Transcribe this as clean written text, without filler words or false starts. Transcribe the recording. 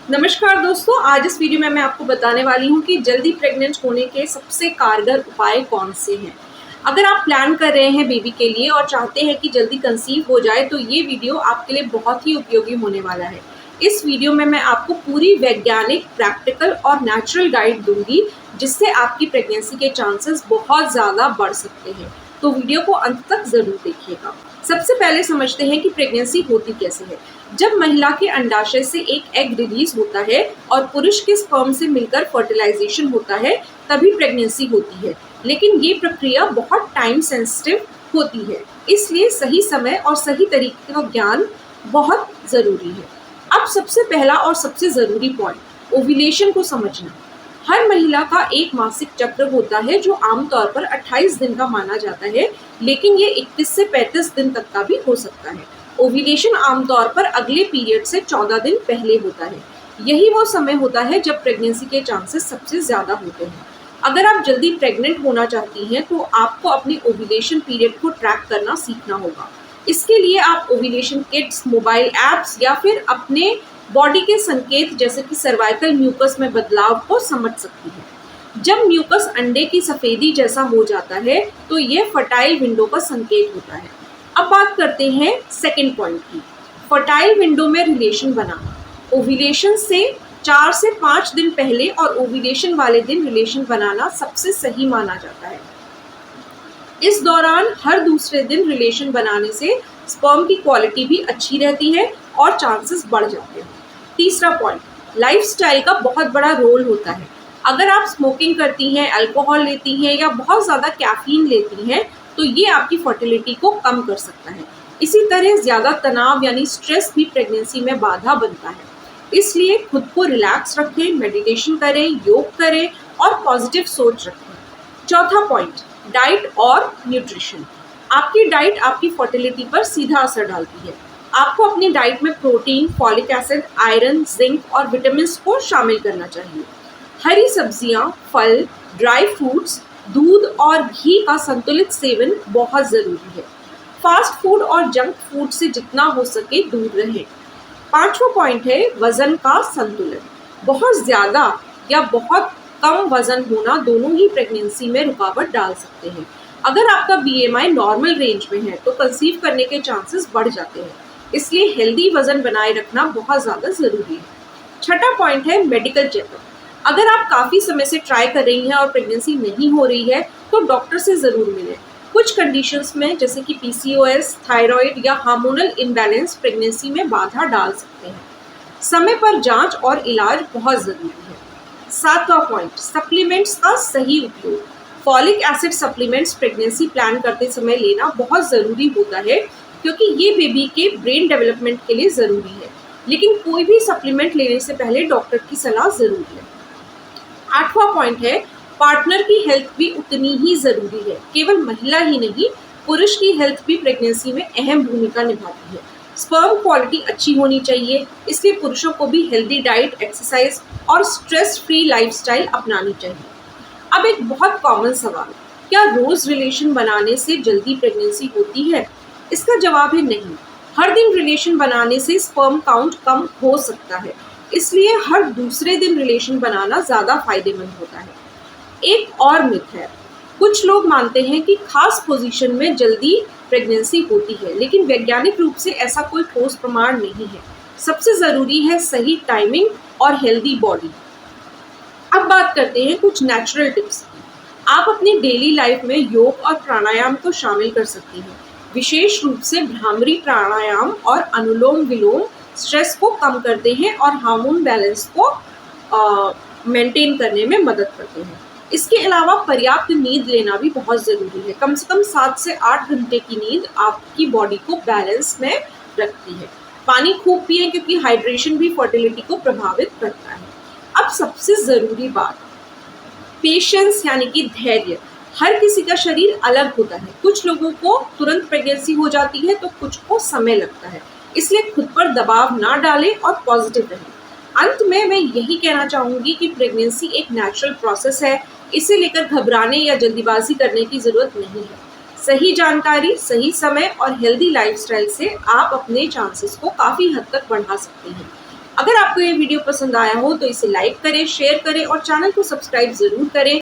नमस्कार दोस्तों, आज इस वीडियो में मैं आपको बताने वाली हूँ कि जल्दी प्रेग्नेंट होने के सबसे कारगर उपाय कौन से हैं। अगर आप प्लान कर रहे हैं बेबी के लिए और चाहते हैं कि जल्दी कंसीव हो जाए तो ये वीडियो आपके लिए बहुत ही उपयोगी होने वाला है। इस वीडियो में मैं आपको पूरी वैज्ञानिक, प्रैक्टिकल और नेचुरल गाइड दूंगी जिससे आपकी प्रेगनेंसी के चांसेस बहुत ज़्यादा बढ़ सकते हैं। तो वीडियो को अंत तक ज़रूर देखिएगा। सबसे पहले समझते हैं कि प्रेगनेंसी होती कैसे है। जब महिला के अंडाशय से एक एग रिलीज होता है और पुरुष के स्पर्म से मिलकर फर्टिलाइजेशन होता है तभी प्रेगनेंसी होती है, लेकिन ये प्रक्रिया बहुत टाइम सेंसिटिव होती है, इसलिए सही समय और सही तरीके का ज्ञान बहुत ज़रूरी है। अब सबसे पहला और सबसे ज़रूरी पॉइंट, ओव्यूलेशन को समझना। हर महिला का एक मासिक चक्र होता है जो आमतौर पर 28 दिन का माना जाता है, लेकिन ये 21 से 35 दिन तक का भी हो सकता है। ओव्यूलेशन आमतौर पर अगले पीरियड से 14 दिन पहले होता है। यही वो समय होता है जब प्रेगनेंसी के चांसेस सबसे ज़्यादा होते हैं। अगर आप जल्दी प्रेग्नेंट होना चाहती हैं तो आपको अपनी ओव्यूलेशन पीरियड को ट्रैक करना सीखना होगा। इसके लिए आप ओव्यूलेशन किट्स, मोबाइल ऐप्स या फिर अपने बॉडी के संकेत जैसे कि सर्वाइकल म्यूकस में बदलाव को समझ सकती है। जब म्यूकस अंडे की सफेदी जैसा हो जाता है तो यह फर्टाइल विंडो का संकेत होता है। अब बात करते हैं सेकंड पॉइंट की, फर्टाइल विंडो में रिलेशन बनाना। ओव्यूलेशन से 4 से 5 दिन पहले और ओव्यूलेशन वाले दिन रिलेशन बनाना सबसे सही माना जाता है। इस दौरान हर दूसरे दिन रिलेशन बनाने से स्पर्म की क्वालिटी भी अच्छी रहती है और चांसेस बढ़ जाते हैं। तीसरा पॉइंट, लाइफस्टाइल का बहुत बड़ा रोल होता है। अगर आप स्मोकिंग करती हैं, अल्कोहल लेती हैं या बहुत ज़्यादा कैफीन लेती हैं तो ये आपकी फर्टिलिटी को कम कर सकता है। इसी तरह ज़्यादा तनाव यानी स्ट्रेस भी प्रेगनेंसी में बाधा बनता है। इसलिए खुद को रिलैक्स रखें, मेडिटेशन करें, योग करें और पॉजिटिव सोच रखें। चौथा पॉइंट, डाइट और न्यूट्रिशन। आपकी डाइट आपकी फर्टिलिटी पर सीधा असर डालती है। आपको अपनी डाइट में protein, folic acid, iron, zinc और विटामिन को शामिल करना चाहिए। हरी सब्जियां, फल, ड्राई फ्रूट्स, दूध और घी का संतुलित सेवन बहुत ज़रूरी है। फास्ट फूड और जंक फूड से जितना हो सके दूर रहें। पांचवा पॉइंट है वजन का संतुलन। बहुत ज़्यादा या बहुत कम वजन होना दोनों ही प्रेगनेंसी में रुकावट डाल सकते हैं। अगर आपका बीएमआई नॉर्मल रेंज में है तो कंसीव करने के चांसेस बढ़ जाते हैं, इसलिए हेल्दी वजन बनाए रखना बहुत ज़्यादा ज़रूरी है। छठा पॉइंट है मेडिकल चेकअप। अगर आप काफ़ी समय से ट्राई कर रही हैं और प्रेगनेंसी नहीं हो रही है तो डॉक्टर से ज़रूर मिलें। कुछ कंडीशंस में जैसे कि पीसीओएस, थायराइड या हार्मोनल इम्बैलेंस प्रेगनेंसी में बाधा डाल सकते हैं। समय पर जांच और इलाज बहुत ज़रूरी है। सातवां पॉइंट, सप्लीमेंट्स का सही उपयोग। Folic acid supplements pregnancy plan करते समय लेना बहुत ज़रूरी होता है क्योंकि ये बेबी के ब्रेन डेवलपमेंट के लिए ज़रूरी है, लेकिन कोई भी सप्लीमेंट लेने से पहले डॉक्टर की सलाह ज़रूर लें। आठवां पॉइंट है, पार्टनर की हेल्थ भी उतनी ही ज़रूरी है। केवल महिला ही नहीं, पुरुष की हेल्थ भी प्रेगनेंसी में अहम भूमिका निभाती है। स्पर्म क्वालिटी अच्छी होनी चाहिए, इसलिए पुरुषों को भी हेल्दी डाइट, एक्सरसाइज और स्ट्रेस फ्री लाइफस्टाइल अपनानी चाहिए। अब एक बहुत कॉमन सवाल, क्या रोज़ रिलेशन बनाने से जल्दी प्रेगनेंसी होती है? इसका जवाब है नहीं। हर दिन रिलेशन बनाने से स्पर्म काउंट कम हो सकता है, इसलिए हर दूसरे दिन रिलेशन बनाना ज़्यादा फायदेमंद होता है। एक और मिथ है, कुछ लोग मानते हैं कि खास पोजीशन में जल्दी प्रेगनेंसी होती है, लेकिन वैज्ञानिक रूप से ऐसा कोई ठोस प्रमाण नहीं है। सबसे ज़रूरी है सही टाइमिंग और हेल्दी बॉडी। अब बात करते हैं कुछ नेचुरल टिप्स की। आप अपनी डेली लाइफ में योग और प्राणायाम को शामिल कर सकती हैं। विशेष रूप से भ्रामरी प्राणायाम और अनुलोम विलोम स्ट्रेस को कम करते हैं और हार्मोन बैलेंस को मेंटेन करने में मदद करते हैं। इसके अलावा पर्याप्त नींद लेना भी बहुत ज़रूरी है। कम से कम 7 से 8 घंटे की नींद आपकी बॉडी को बैलेंस में रखती है। पानी खूब पिएं क्योंकि हाइड्रेशन भी फर्टिलिटी को प्रभावित करता है। अब सबसे ज़रूरी बात, पेशेंस यानी कि धैर्य। हर किसी का शरीर अलग होता है। कुछ लोगों को तुरंत प्रेगनेंसी हो जाती है तो कुछ को समय लगता है, इसलिए खुद पर दबाव ना डालें और पॉजिटिव रहें। अंत में मैं यही कहना चाहूँगी कि प्रेगनेंसी एक नेचुरल प्रोसेस है, इसे लेकर घबराने या जल्दीबाजी करने की ज़रूरत नहीं है। सही जानकारी, सही समय और हेल्दी लाइफस्टाइल से आप अपने चांसेस को काफ़ी हद तक बढ़ा सकते हैं। अगर आपको ये वीडियो पसंद आया हो तो इसे लाइक करें, शेयर करें और चैनल को सब्सक्राइब ज़रूर करें।